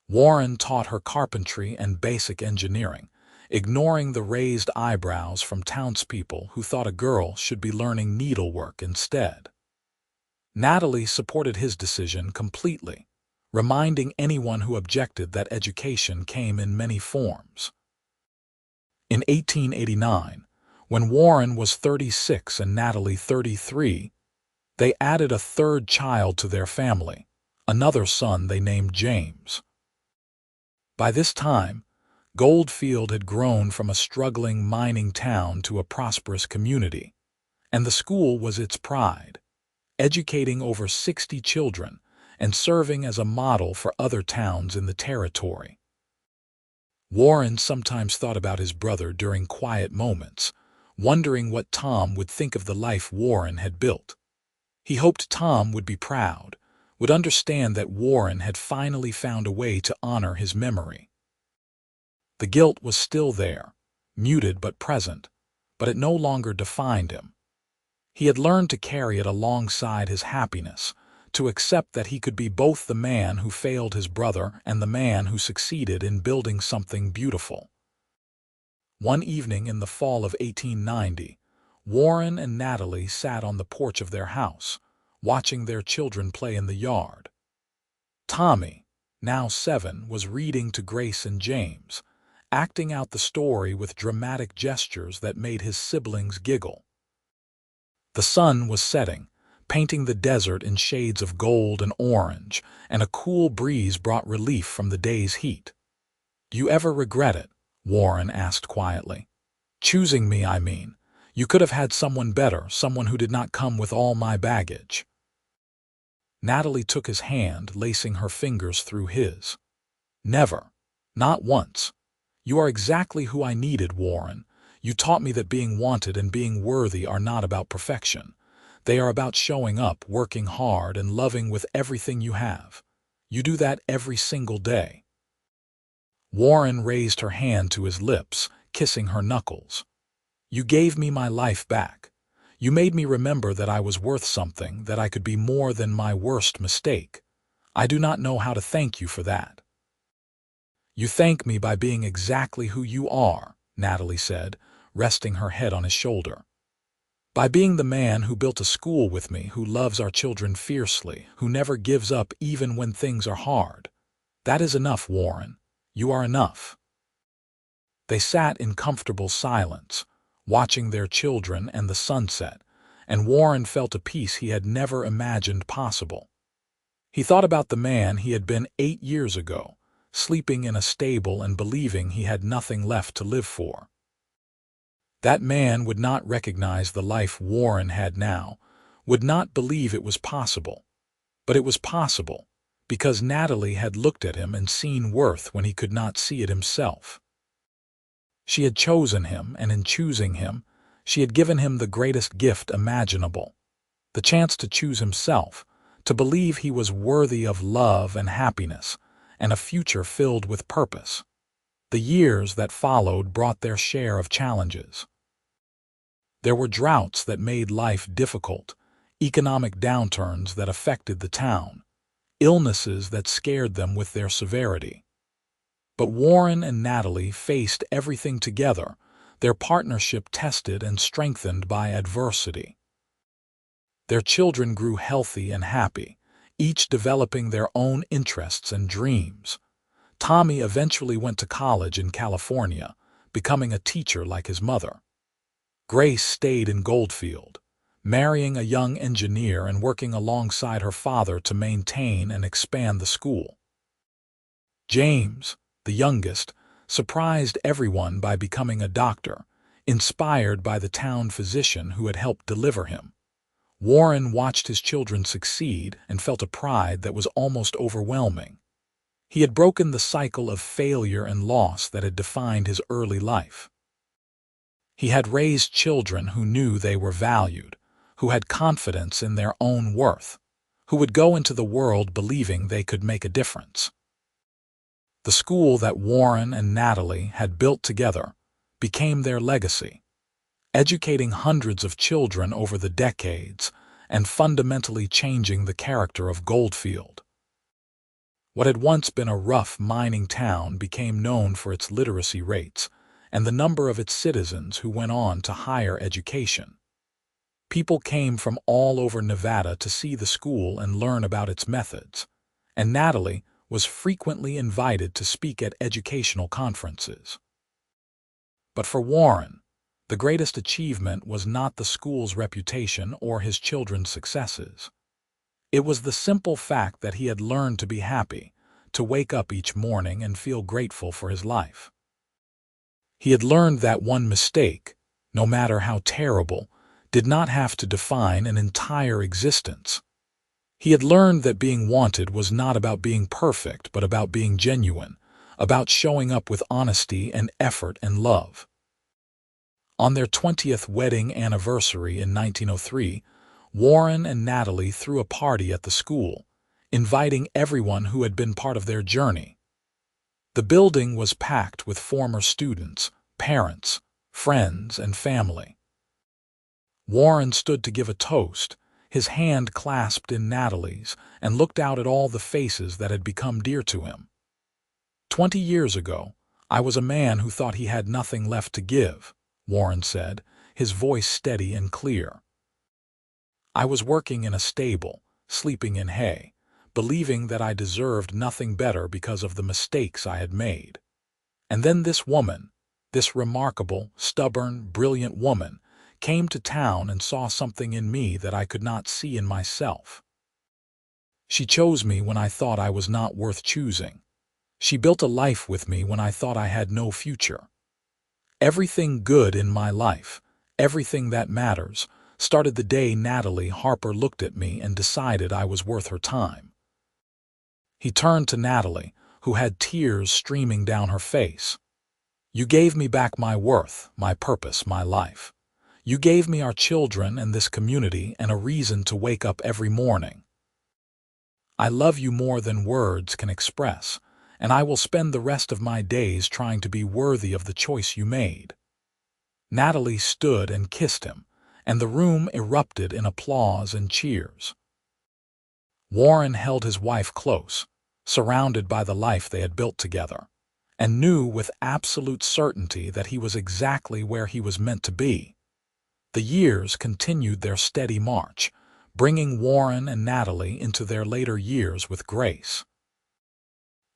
[SPEAKER 1] Warren taught her carpentry and basic engineering, ignoring the raised eyebrows from townspeople who thought a girl should be learning needlework instead. Natalie supported his decision completely, reminding anyone who objected that education came in many forms. In 1889, when Warren was 36 and Natalie 33, they added a third child to their family, another son they named James. By this time, Goldfield had grown from a struggling mining town to a prosperous community, and the school was its pride, educating over 60 children and serving as a model for other towns in the territory. Warren sometimes thought about his brother during quiet moments, wondering what Tom would think of the life Warren had built. He hoped Tom would be proud, would understand that Warren had finally found a way to honor his memory. The guilt was still there, muted but present, but it no longer defined him. He had learned to carry it alongside his happiness, to accept that he could be both the man who failed his brother and the man who succeeded in building something beautiful. One evening in the fall of 1890, Warren and Natalie sat on the porch of their house, watching their children play in the yard. Tommy, now 7, was reading to Grace and James, acting out the story with dramatic gestures that made his siblings giggle. The sun was setting, painting the desert in shades of gold and orange, and a cool breeze brought relief from the day's heat. "Do you ever regret it?" Warren asked quietly. "Choosing me, I mean. You could have had someone better, someone who did not come with all my baggage." Natalie took his hand, lacing her fingers through his. "Never. Not once. You are exactly who I needed, Warren. You taught me that being wanted and being worthy are not about perfection. They are about showing up, working hard, and loving with everything you have. You do that every single day." Warren raised her hand to his lips, kissing her knuckles. "You gave me my life back. You made me remember that I was worth something, that I could be more than my worst mistake. I do not know how to thank you for that." "You thank me by being exactly who you are," Natalie said, resting her head on his shoulder. "By being the man who built a school with me, who loves our children fiercely, who never gives up even when things are hard. That is enough, Warren. You are enough." They sat in comfortable silence, watching their children and the sunset, and Warren felt a peace he had never imagined possible. He thought about the man he had been 8 years ago, sleeping in a stable and believing he had nothing left to live for. That man would not recognize the life Warren had now, would not believe it was possible. But it was possible, because Natalie had looked at him and seen worth when he could not see it himself. She had chosen him, and in choosing him, she had given him the greatest gift imaginable, the chance to choose himself, to believe he was worthy of love and happiness, and a future filled with purpose. The years that followed brought their share of challenges. There were droughts that made life difficult, economic downturns that affected the town, illnesses that scared them with their severity. But Warren and Natalie faced everything together, their partnership tested and strengthened by adversity. Their children grew healthy and happy, each developing their own interests and dreams. Tommy eventually went to college in California, becoming a teacher like his mother. Grace stayed in Goldfield, marrying a young engineer and working alongside her father to maintain and expand the school. James, the youngest, surprised everyone by becoming a doctor, inspired by the town physician who had helped deliver him. Warren watched his children succeed and felt a pride that was almost overwhelming. He had broken the cycle of failure and loss that had defined his early life. He had raised children who knew they were valued, who had confidence in their own worth, who would go into the world believing they could make a difference. The school that Warren and Natalie had built together became their legacy, educating hundreds of children over the decades and fundamentally changing the character of Goldfield. What had once been a rough mining town became known for its literacy rates and the number of its citizens who went on to higher education. People came from all over Nevada to see the school and learn about its methods, and Natalie was frequently invited to speak at educational conferences. But for Warren, the greatest achievement was not the school's reputation or his children's successes. It was the simple fact that he had learned to be happy, to wake up each morning and feel grateful for his life. He had learned that one mistake, no matter how terrible, did not have to define an entire existence. He had learned that being wanted was not about being perfect, but about being genuine, about showing up with honesty and effort and love. On their 20th wedding anniversary in 1903, Warren and Natalie threw a party at the school, inviting everyone who had been part of their journey. The building was packed with former students, parents, friends, and family. Warren stood to give a toast, his hand clasped in Natalie's, and looked out at all the faces that had become dear to him. 20 years ago, I was a man who thought he had nothing left to give, Warren said, his voice steady and clear. I was working in a stable, sleeping in hay, believing that I deserved nothing better because of the mistakes I had made. And then this woman, this remarkable, stubborn, brilliant woman, came to town and saw something in me that I could not see in myself. She chose me when I thought I was not worth choosing. She built a life with me when I thought I had no future. Everything good in my life, everything that matters, started the day Natalie Harper looked at me and decided I was worth her time. He turned to Natalie, who had tears streaming down her face. You gave me back my worth, my purpose, my life. You gave me our children and this community and a reason to wake up every morning. I love you more than words can express, and I will spend the rest of my days trying to be worthy of the choice you made. Natalie stood and kissed him, and the room erupted in applause and cheers. Warren held his wife close, surrounded by the life they had built together, and knew with absolute certainty that he was exactly where he was meant to be. The years continued their steady march, bringing Warren and Natalie into their later years with grace.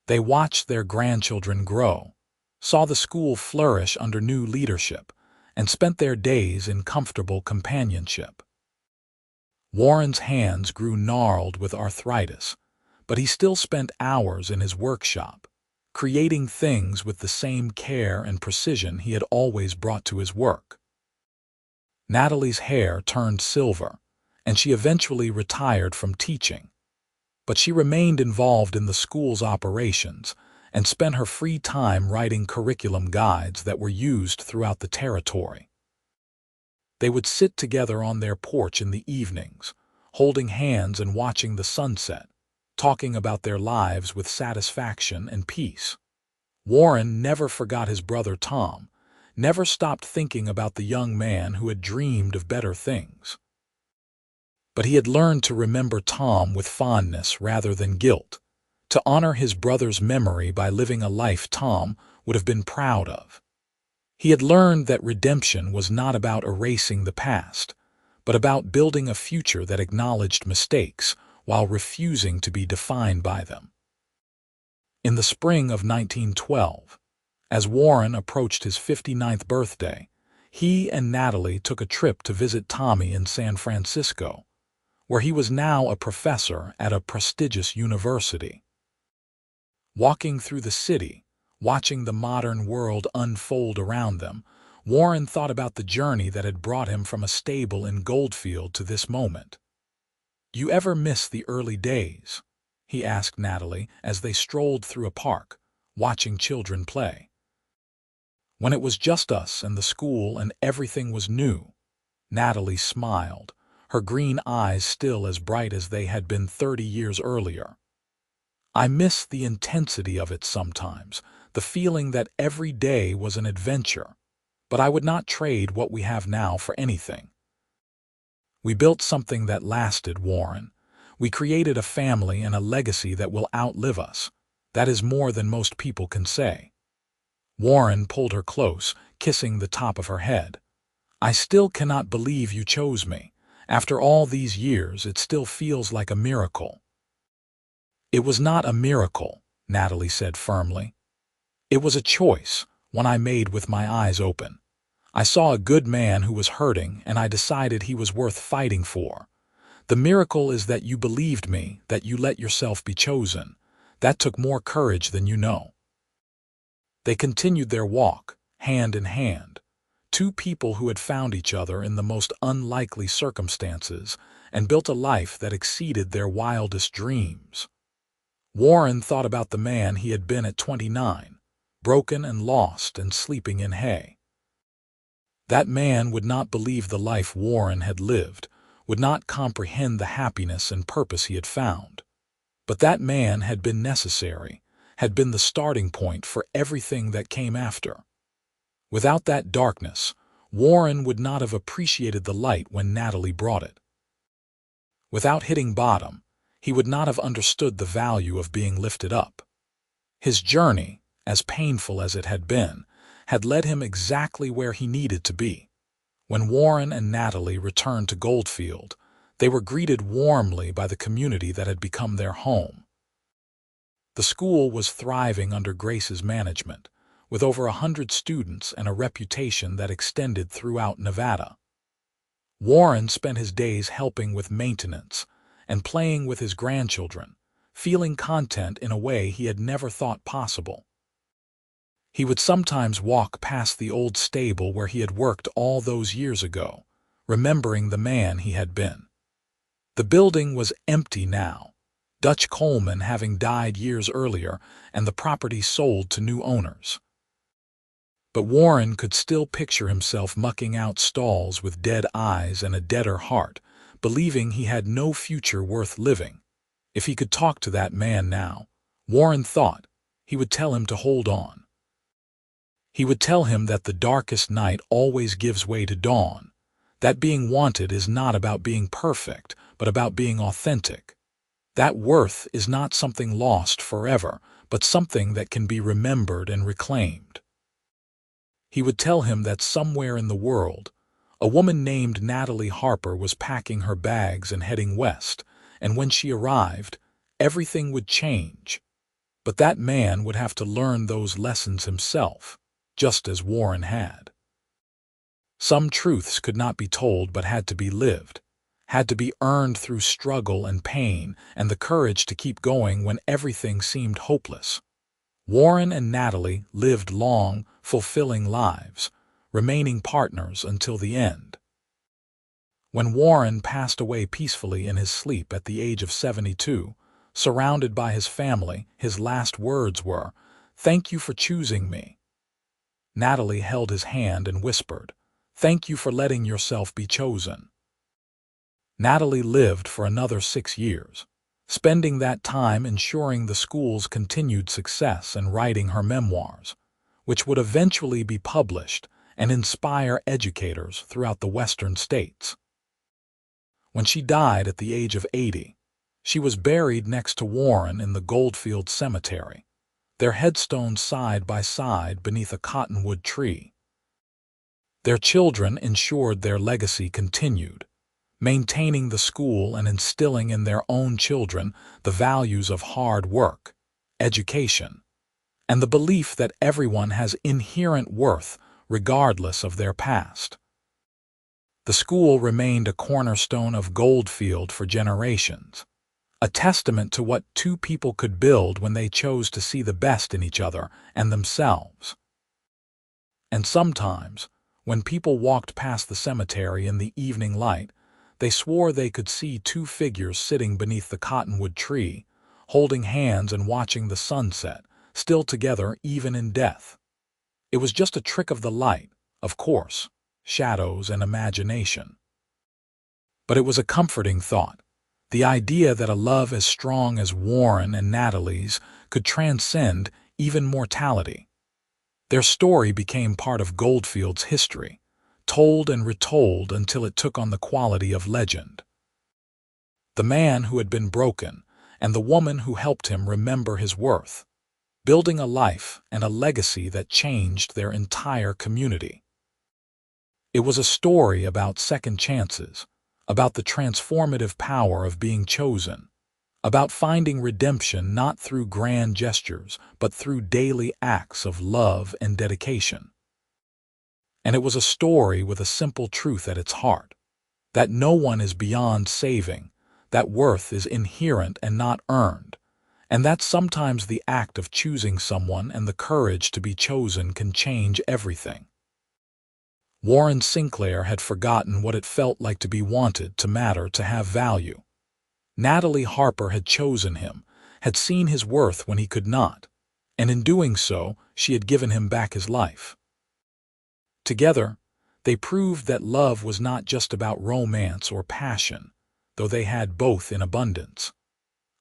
[SPEAKER 1] They watched their grandchildren grow, saw the school flourish under new leadership, and spent their days in comfortable companionship. Warren's hands grew gnarled with arthritis, but he still spent hours in his workshop, creating things with the same care and precision he had always brought to his work. Natalie's hair turned silver, and she eventually retired from teaching, but she remained involved in the school's operations and spent her free time writing curriculum guides that were used throughout the territory. They would sit together on their porch in the evenings, holding hands and watching the sunset, talking about their lives with satisfaction and peace. Warren never forgot his brother Tom, never stopped thinking about the young man who had dreamed of better things. But he had learned to remember Tom with fondness rather than guilt, to honor his brother's memory by living a life Tom would have been proud of. He had learned that redemption was not about erasing the past, but about building a future that acknowledged mistakes while refusing to be defined by them. In the spring of 1912, as Warren approached his 59th birthday, he and Natalie took a trip to visit Tommy in San Francisco, where he was now a professor at a prestigious university. Walking through the city, watching the modern world unfold around them, Warren thought about the journey that had brought him from a stable in Goldfield to this moment. "You ever miss the early days?" he asked Natalie as they strolled through a park, watching children play. "When it was just us and the school and everything was new," Natalie smiled, her green eyes still as bright as they had been 30 years earlier. I miss the intensity of it sometimes, the feeling that every day was an adventure, but I would not trade what we have now for anything. We built something that lasted, Warren. We created a family and a legacy that will outlive us. That is more than most people can say. Warren pulled her close, kissing the top of her head. I still cannot believe you chose me. After all these years, it still feels like a miracle. It was not a miracle, Natalie said firmly. It was a choice, one I made with my eyes open. I saw a good man who was hurting, and I decided he was worth fighting for. The miracle is that you believed me, that you let yourself be chosen. That took more courage than you know. They continued their walk, hand in hand. Two people who had found each other in the most unlikely circumstances and built a life that exceeded their wildest dreams. Warren thought about the man he had been at 29, broken and lost and sleeping in hay. That man would not believe the life Warren had lived, would not comprehend the happiness and purpose he had found. But that man had been necessary, had been the starting point for everything that came after. Without that darkness, Warren would not have appreciated the light when Natalie brought it. Without hitting bottom, he would not have understood the value of being lifted up. His journey, as painful as it had led him exactly where he needed to be. When Warren and Natalie returned to Goldfield, they were greeted warmly by the community that had become their home. The school was thriving under Grace's management, with over 100 students and a reputation that extended throughout Nevada. Warren spent his days helping with maintenance and playing with his grandchildren, feeling content in a way he had never thought possible. He would sometimes walk past the old stable where he had worked all those years ago, remembering the man he had been. The building was empty now, Dutch Coleman having died years earlier and the property sold to new owners. But Warren could still picture himself mucking out stalls with dead eyes and a deader heart, believing he had no future worth living. If he could talk to that man now, Warren thought, he would tell him to hold on. He would tell him that the darkest night always gives way to dawn, that being wanted is not about being perfect, but about being authentic. That worth is not something lost forever, but something that can be remembered and reclaimed. He would tell him that somewhere in the world, a woman named Natalie Harper was packing her bags and heading west, and when she arrived, everything would change. But that man would have to learn those lessons himself, just as Warren had. Some truths could not be told but had to be lived, had to be earned through struggle and pain and the courage to keep going when everything seemed hopeless. Warren and Natalie lived long, fulfilling lives, remaining partners until the end. When Warren passed away peacefully in his sleep at the age of 72, surrounded by his family, his last words were, "Thank you for choosing me." Natalie held his hand and whispered, "Thank you for letting yourself be chosen." Natalie lived for another 6 years, spending that time ensuring the school's continued success and writing her memoirs, which would eventually be published and inspire educators throughout the western states. When she died at the age of 80, she was buried next to Warren in the Goldfield Cemetery, their headstones side by side beneath a cottonwood tree. Their children ensured their legacy continued, maintaining the school and instilling in their own children the values of hard work, education, and the belief that everyone has inherent worth regardless of their past. The school remained a cornerstone of Goldfield for generations, a testament to what two people could build when they chose to see the best in each other and themselves. And sometimes, when people walked past the cemetery in the evening light, they swore they could see two figures sitting beneath the cottonwood tree, holding hands and watching the sunset, still together even in death. It was just a trick of the light, of course, shadows and imagination. But it was a comforting thought. The idea that a love as strong as Warren and Natalie's could transcend even mortality. Their story became part of Goldfield's history, told and retold until it took on the quality of legend. The man who had been broken, and the woman who helped him remember his worth, building a life and a legacy that changed their entire community. It was a story about second chances, about the transformative power of being chosen, about finding redemption not through grand gestures, but through daily acts of love and dedication. And it was a story with a simple truth at its heart, that no one is beyond saving, that worth is inherent and not earned, and that sometimes the act of choosing someone and the courage to be chosen can change everything. Warren Sinclair had forgotten what it felt like to be wanted, to matter, to have value. Natalie Harper had chosen him, had seen his worth when he could not, and in doing so, she had given him back his life. Together, they proved that love was not just about romance or passion, though they had both in abundance.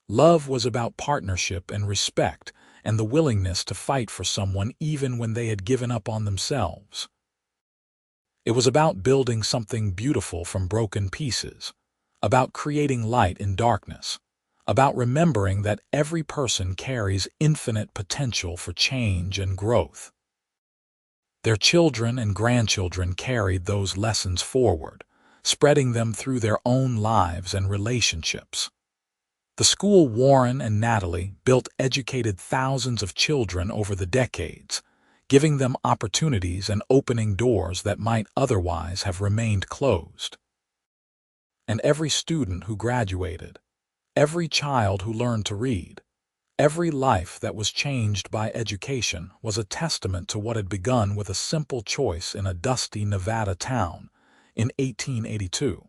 [SPEAKER 1] Love was about partnership and respect, and the willingness to fight for someone even when they had given up on themselves. It was about building something beautiful from broken pieces, about creating light in darkness, about remembering that every person carries infinite potential for change and growth. Their children and grandchildren carried those lessons forward, spreading them through their own lives and relationships. The school Warren and Natalie built educated thousands of children over the decades, giving them opportunities and opening doors that might otherwise have remained closed. And every student who graduated, every child who learned to read, every life that was changed by education was a testament to what had begun with a simple choice in a dusty Nevada town in 1882.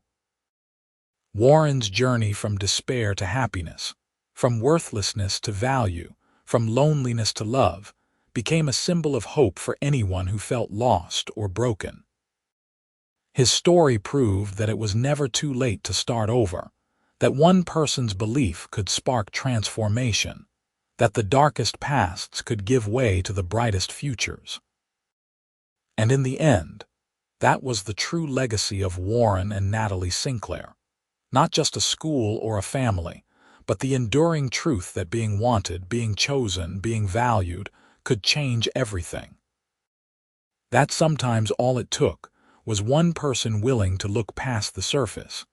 [SPEAKER 1] Warren's journey from despair to happiness, from worthlessness to value, from loneliness to love, became a symbol of hope for anyone who felt lost or broken. His story proved that it was never too late to start over, that one person's belief could spark transformation, that the darkest pasts could give way to the brightest futures. And in the end, that was the true legacy of Warren and Natalie Sinclair. Not just a school or a family, but the enduring truth that being wanted, being chosen, being valued could change everything. That sometimes all it took was one person willing to look past the surface,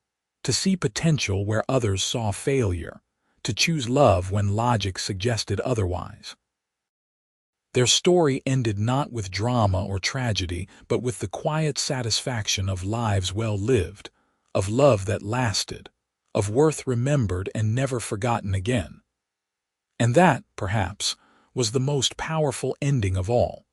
[SPEAKER 1] to see potential where others saw failure, to choose love when logic suggested otherwise. Their story ended not with drama or tragedy, but with the quiet satisfaction of lives well lived, of love that lasted, of worth remembered and never forgotten again. And that, perhaps, was the most powerful ending of all.